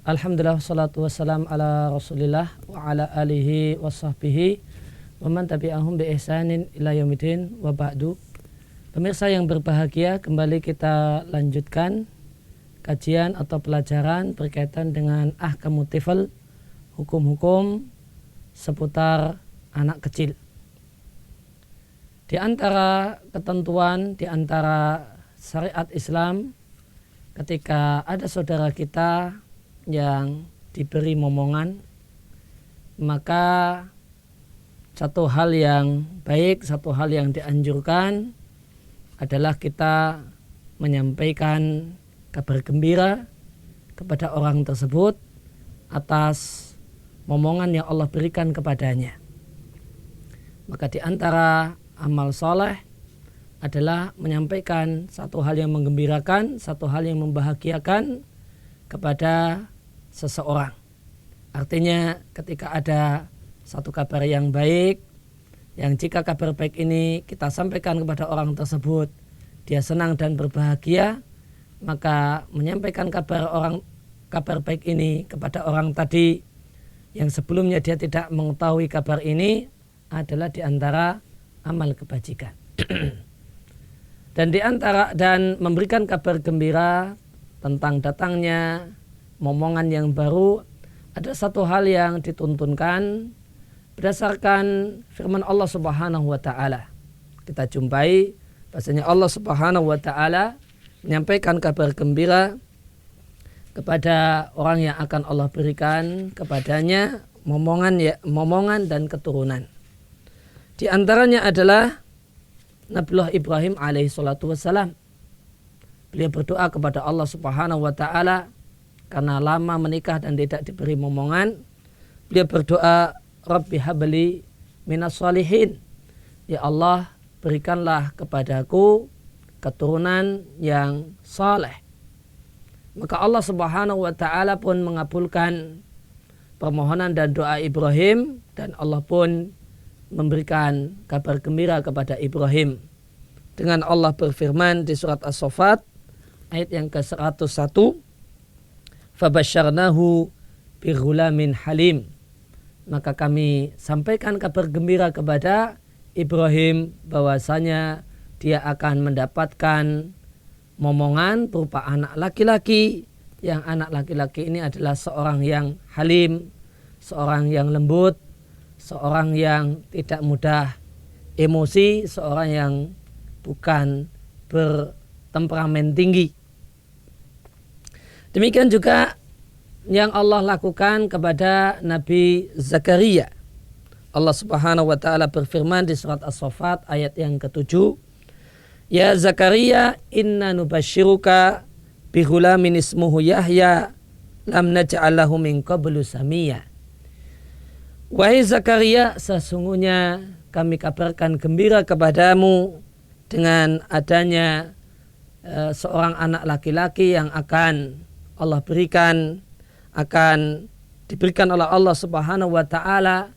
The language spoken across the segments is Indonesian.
Alhamdulillah wassalatu wassalam ala Rasulillah wa ala alihi wa sahbihi wa man tabi'ahum bi ihsanin ila yaumidin wa ba'du. Pemirsa yang berbahagia, kembali kita lanjutkan kajian atau pelajaran berkaitan dengan ahkamu tifl, hukum-hukum seputar anak kecil. Di antara ketentuan, di antara syariat Islam, ketika ada saudara kita yang diberi momongan, maka satu hal yang baik, satu hal yang dianjurkan adalah kita menyampaikan kabar gembira kepada orang tersebut atas momongan yang Allah berikan kepadanya. Maka di antara amal soleh adalah menyampaikan satu hal yang menggembirakan, satu hal yang membahagiakan kepada seseorang. Artinya ketika ada satu kabar yang baik, yang jika kabar baik ini kita sampaikan kepada orang tersebut, dia senang dan berbahagia, maka menyampaikan kabar baik ini kepada orang tadi yang sebelumnya dia tidak mengetahui kabar ini adalah di antara amal kebajikan. Dan memberikan kabar gembira tentang datangnya momongan yang baru ada satu hal yang dituntunkan berdasarkan firman Allah Subhanahu wa taala. Kita jumpai bahasanya Allah Subhanahu wa taala menyampaikan kabar gembira kepada orang yang akan Allah berikan kepadanya momongan dan keturunan. Di antaranya adalah Nabiullah Ibrahim alaihi salatu wassalam. Beliau berdoa kepada Allah Subhanahu wa taala karena lama menikah dan tidak diberi momongan. Beliau berdoa, Rabbi habli minas sholihin. Ya Allah, berikanlah kepadaku keturunan yang saleh. Maka Allah Subhanahu wa taala pun mengabulkan permohonan dan doa Ibrahim, dan Allah pun memberikan kabar gembira kepada Ibrahim. Dengan Allah berfirman di surat As-Saffat ayat yang ke-101, fabasyarnahu bighulamin halim. Maka kami sampaikan kabar gembira kepada Ibrahim bahwasanya dia akan mendapatkan momongan berupa anak laki-laki, yang anak laki-laki ini adalah seorang yang halim, seorang yang lembut, seorang yang tidak mudah emosi, seorang yang bukan bertemperamen tinggi. Demikian juga yang Allah lakukan kepada Nabi Zakaria. Allah Subhanahu wa taala berfirman di surat As-Saffat ayat yang ke-7, Ya Zakaria, inna nubashiruka bighulamin ismuhu Yahya lam naj'al lahu min qablu samiyya. Wahai Zakaria, sesungguhnya kami kabarkan gembira kepadamu dengan adanya seorang anak laki-laki yang akan Allah berikan, akan diberikan oleh Allah Subhanahu wa taala,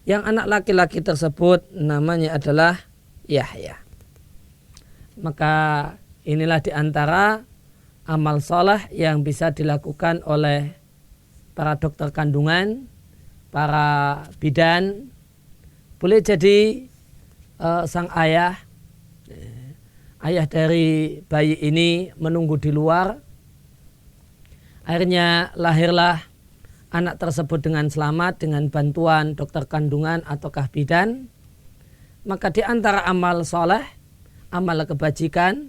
yang anak laki-laki tersebut namanya adalah Yahya. Maka inilah di antara amal saleh yang bisa dilakukan oleh para dokter kandungan, para bidan. Boleh jadi sang ayah dari bayi ini menunggu di luar. Akhirnya lahirlah anak tersebut dengan selamat dengan bantuan dokter kandungan ataukah bidan. Maka di antara amal soleh, amal kebajikan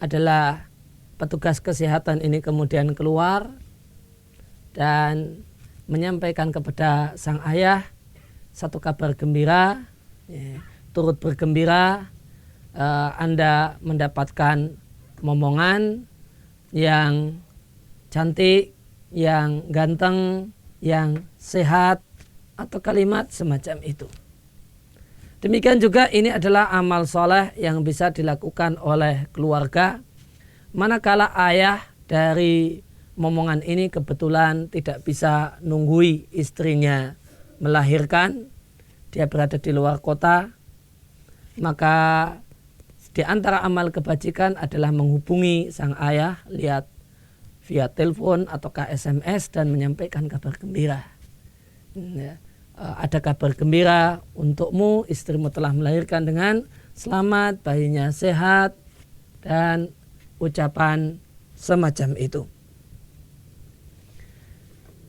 adalah petugas kesehatan ini kemudian keluar dan menyampaikan kepada sang ayah satu kabar gembira, turut bergembira, Anda mendapatkan momongan yang cantik, yang ganteng, yang sehat, atau kalimat semacam itu. Demikian juga ini adalah amal soleh yang bisa dilakukan oleh keluarga manakala ayah dari momongan ini kebetulan tidak bisa nunggui istrinya melahirkan, dia berada di luar kota, maka di antara amal kebajikan adalah menghubungi sang ayah. Lihat via telepon ataukah SMS dan menyampaikan kabar gembira. Ya, ada kabar gembira untukmu, istrimu telah melahirkan dengan selamat, bayinya sehat, dan ucapan semacam itu.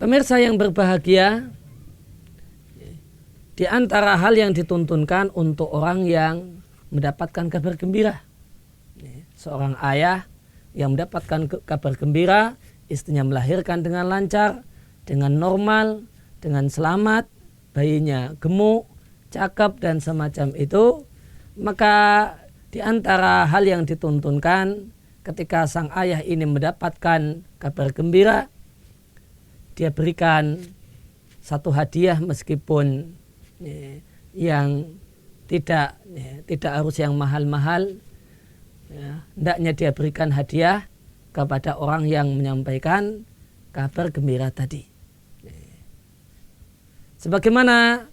Pemirsa yang berbahagia, di antara hal yang dituntunkan untuk orang yang mendapatkan kabar gembira, seorang ayah yang mendapatkan kabar gembira, istrinya melahirkan dengan lancar, dengan normal, dengan selamat, bayinya gemuk, cakep, dan semacam itu, maka di antara hal yang dituntunkan ketika sang ayah ini mendapatkan kabar gembira, dia berikan satu hadiah meskipun yang tidak harus yang mahal-mahal. Hendaknya dia berikan hadiah kepada orang yang menyampaikan kabar gembira tadi. Sebagaimana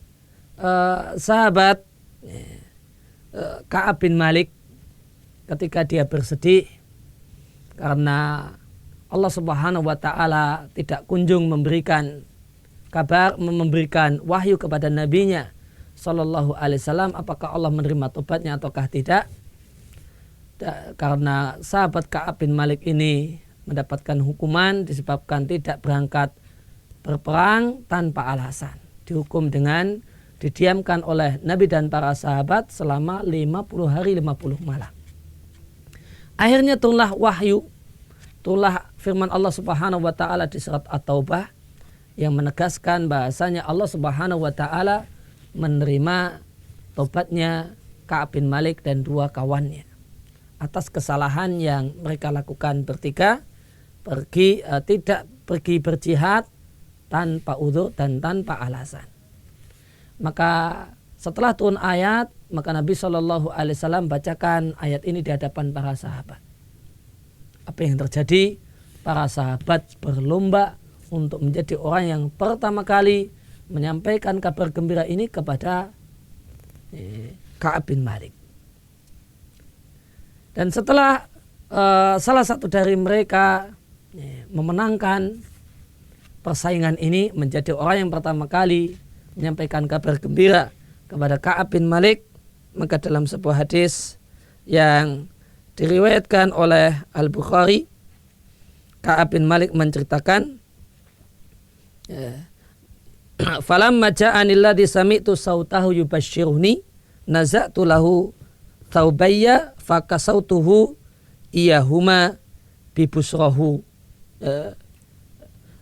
sahabat Ka'ab bin Malik ketika dia bersedih karena Allah Subhanahu wa Ta'ala tidak kunjung memberikan kabar, memberikan wahyu kepada nabinya Sallallahu Alaihi Wasallam, apakah Allah menerima tobatnya ataukah tidak. Karena sahabat Ka'ab bin Malik ini mendapatkan hukuman disebabkan tidak berangkat berperang tanpa alasan, dihukum dengan didiamkan oleh Nabi dan para sahabat selama 50 hari 50 malam. Akhirnya turunlah wahyu, turunlah firman Allah Subhanahu wa Ta'ala di surat At-Taubah yang menegaskan bahasanya Allah Subhanahu wa Ta'ala menerima tobatnya Ka'ab bin Malik dan dua kawannya atas kesalahan yang mereka lakukan bertiga, tidak pergi berjihad tanpa udzur dan tanpa alasan. Maka setelah turun ayat, maka Nabi Shallallahu Alaihi Wasallam bacakan ayat ini di hadapan para sahabat. Apa yang terjadi? Para sahabat berlomba untuk menjadi orang yang pertama kali menyampaikan kabar gembira ini kepada Ka'ab bin Malik. Dan setelah salah satu dari mereka memenangkan persaingan ini menjadi orang yang pertama kali menyampaikan kabar gembira kepada Ka'ab bin Malik, maka dalam sebuah hadis yang diriwayatkan oleh Al-Bukhari, Ka'ab bin Malik menceritakan, falamma ja'ani alladhi sami'tu sautahu yubashshiruni naza'tu lahu thawbayya fakasautuhu iyahuma bibusrahu.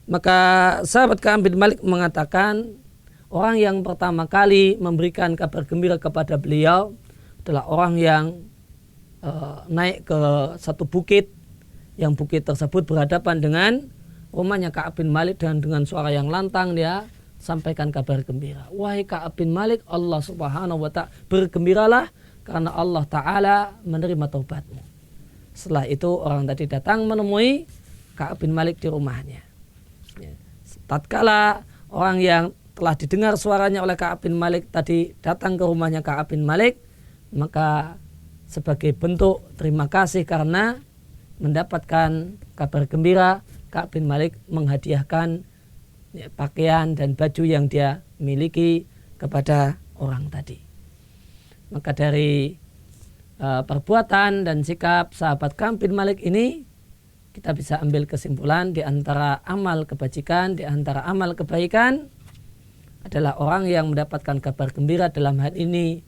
Maka sahabat Ka'ab bin Malik mengatakan, orang yang pertama kali memberikan kabar gembira kepada beliau adalah orang yang naik ke satu bukit, yang bukit tersebut berhadapan dengan rumahnya Ka'ab bin Malik, dan dengan suara yang lantang dia sampaikan kabar gembira. Wahai Ka'ab bin Malik, Allah Subhanahu wa Ta'ala, bergembiralah karena Allah Ta'ala menerima taubatmu. Setelah itu orang tadi datang menemui Ka'ab bin Malik di rumahnya. Tatkala orang yang telah didengar suaranya oleh Ka'ab bin Malik tadi datang ke rumahnya Ka'ab bin Malik, maka sebagai bentuk terima kasih karena mendapatkan kabar gembira, Ka'ab bin Malik menghadiahkan pakaian dan baju yang dia miliki kepada orang tadi. Maka dari perbuatan dan sikap sahabat Ka'ab bin Malik ini, kita bisa ambil kesimpulan di antara amal kebajikan, di antara amal kebaikan adalah orang yang mendapatkan kabar gembira, dalam hal ini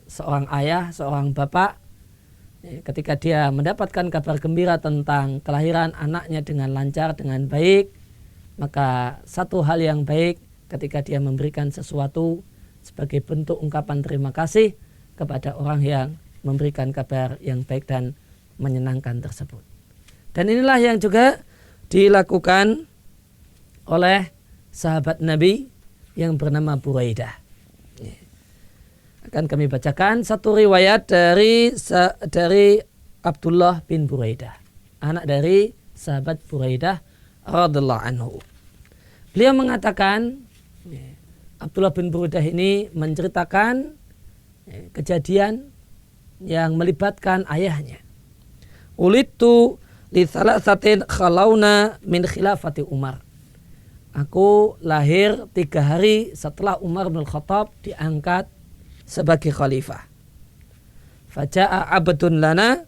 seorang ayah, seorang bapak, ketika dia mendapatkan kabar gembira tentang kelahiran anaknya dengan lancar, dengan baik, maka satu hal yang baik ketika dia memberikan sesuatu sebagai bentuk ungkapan terima kasih kepada orang yang memberikan kabar yang baik dan menyenangkan tersebut. Dan inilah yang juga dilakukan oleh sahabat Nabi yang bernama Buraidah. Akan kami bacakan satu riwayat dari Abdullah bin Buraidah, anak dari sahabat Buraidah radhiyallahu anhu. Beliau mengatakan, Abdullah bin Buraidah ini menceritakan kejadian yang melibatkan ayahnya. Ulidtu li thalathatin khalawna min khilafati Umar. Aku lahir 3 hari setelah Umar bin Khattab diangkat sebagai khalifah. Faja'a abdun lana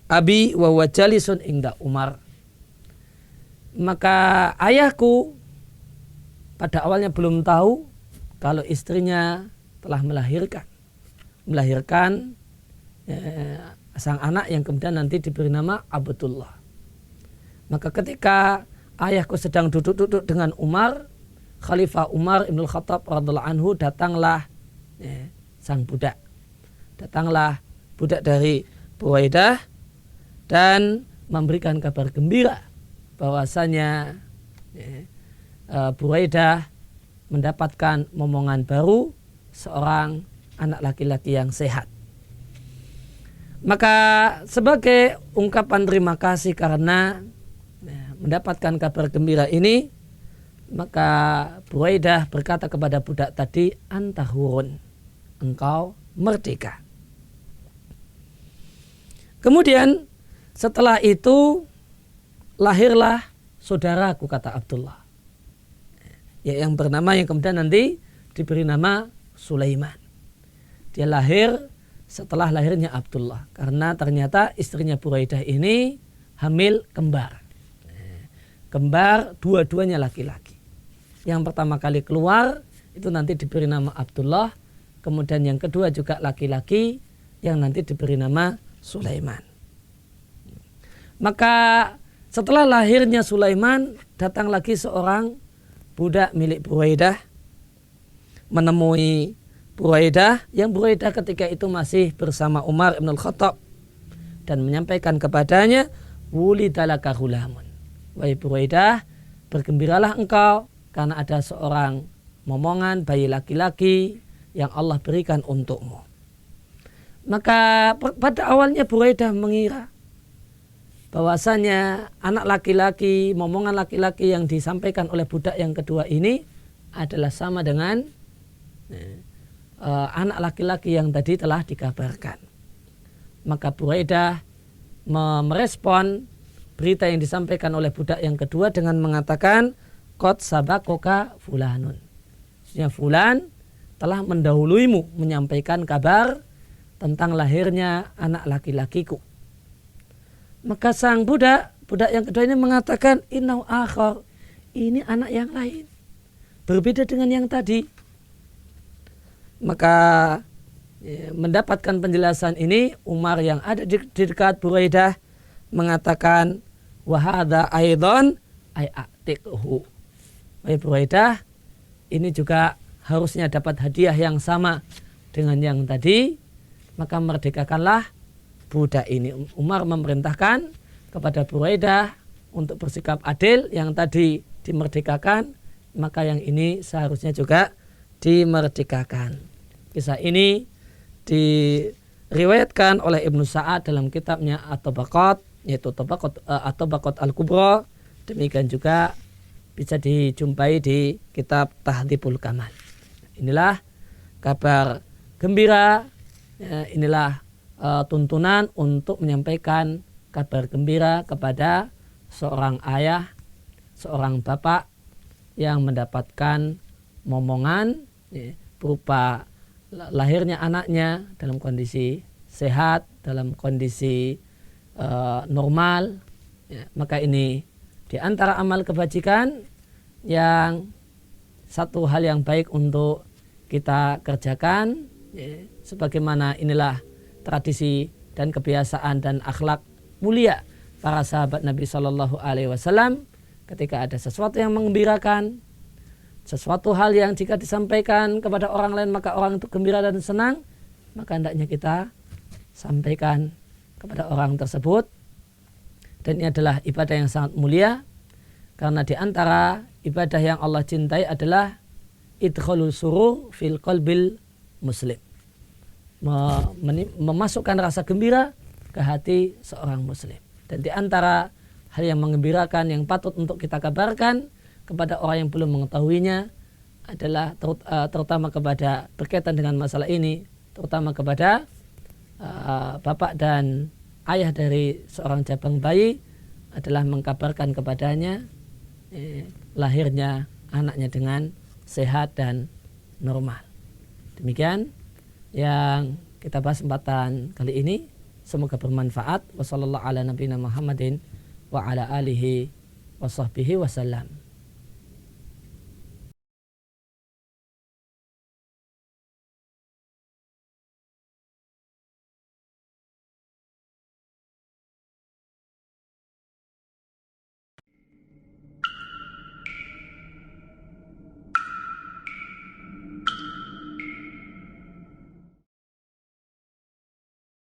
abi wa wajalisun inda Umar. Maka ayahku pada awalnya belum tahu kalau istrinya telah melahirkan sang anak yang kemudian nanti diberi nama Abdullah. Maka ketika ayahku sedang duduk-duduk dengan Umar, Khalifah Umar Ibn Khattab radhiallahu anhu, datanglah sang budak. Datanglah budak dari Buraidah dan memberikan kabar gembira bahwasanya Buraidah mendapatkan momongan baru, seorang anak laki-laki yang sehat. Maka sebagai ungkapan terima kasih karena mendapatkan kabar gembira ini, maka Buraidah berkata kepada budak tadi, anta hurun, engkau merdeka. Kemudian setelah itu lahirlah saudaraku, kata Abdullah, yang bernama, yang kemudian nanti diberi nama Sulaiman. Dia lahir setelah lahirnya Abdullah, karena ternyata istrinya Buraidah ini hamil kembar. Kembar, dua-duanya laki-laki. Yang pertama kali keluar itu nanti diberi nama Abdullah, kemudian yang kedua juga laki-laki yang nanti diberi nama Sulaiman. Maka setelah lahirnya Sulaiman, datang lagi seorang budak milik Buraidah menemui Buraidah, yang Buraidah ketika itu masih bersama Umar Ibn Khattab, dan menyampaikan kepadanya, wulidalaka ghulamun, wahai Buraidah, bergembiralah engkau karena ada seorang momongan bayi laki-laki yang Allah berikan untukmu. Maka pada awalnya Buraidah mengira bahwasanya anak laki-laki, momongan laki-laki yang disampaikan oleh budak yang kedua ini adalah sama dengan anak laki-laki yang tadi telah dikabarkan. Maka Buraidah merespon berita yang disampaikan oleh budak yang kedua dengan mengatakan, qad sabakoka fulanun, maksudnya fulan telah mendahuluimu menyampaikan kabar tentang lahirnya anak laki-lakiku. Maka sang budak yang kedua ini mengatakan, innau akhar, ini anak yang lain, berbeda dengan yang tadi. Maka mendapatkan penjelasan ini, Umar yang ada di dekat Buraidah mengatakan, wahada aidon ayatiqhu, wahai Buraidah, ini juga harusnya dapat hadiah yang sama dengan yang tadi, maka merdekakanlah budak ini. Umar memerintahkan kepada Buraidah untuk bersikap adil, yang tadi dimerdekakan, maka yang ini seharusnya juga dimerdekakan. Kisah ini diriwayatkan oleh Ibnu Sa'ad dalam kitabnya At-Tabaqat, yaitu At-Tabaqat Al-Kubra. Demikian juga bisa dijumpai di kitab Tahdhibul Kamal. Inilah kabar gembira, inilah tuntunan untuk menyampaikan kabar gembira kepada seorang ayah, seorang bapak yang mendapatkan momongan berupa lahirnya anaknya dalam kondisi sehat, dalam kondisi normal. Maka ini di antara amal kebajikan yang satu hal yang baik untuk kita kerjakan, sebagaimana inilah tradisi dan kebiasaan dan akhlak mulia para sahabat Nabi Shallallahu Alaihi Wasallam. Ketika ada sesuatu yang menggembirakan, sesuatu hal yang jika disampaikan kepada orang lain maka orang itu gembira dan senang, maka hendaknya kita sampaikan kepada orang tersebut. Dan ini adalah ibadah yang sangat mulia, karena di antara ibadah yang Allah cintai adalah idkhalul surur fil qalbil muslim, memasukkan rasa gembira ke hati seorang muslim. Dan di antara hal yang menggembirakan yang patut untuk kita kabarkan kepada orang yang belum mengetahuinya adalah terutama kepada berkaitan dengan masalah ini, terutama kepada bapak dan ayah dari seorang jabang bayi, adalah mengkabarkan kepadanya lahirnya anaknya dengan sehat dan normal. Demikian yang kita bahas kesempatan kali ini. Semoga bermanfaat. Wassallallahu ala nabiyina Muhammadin wa ala alihi wa sahbihi wasallam.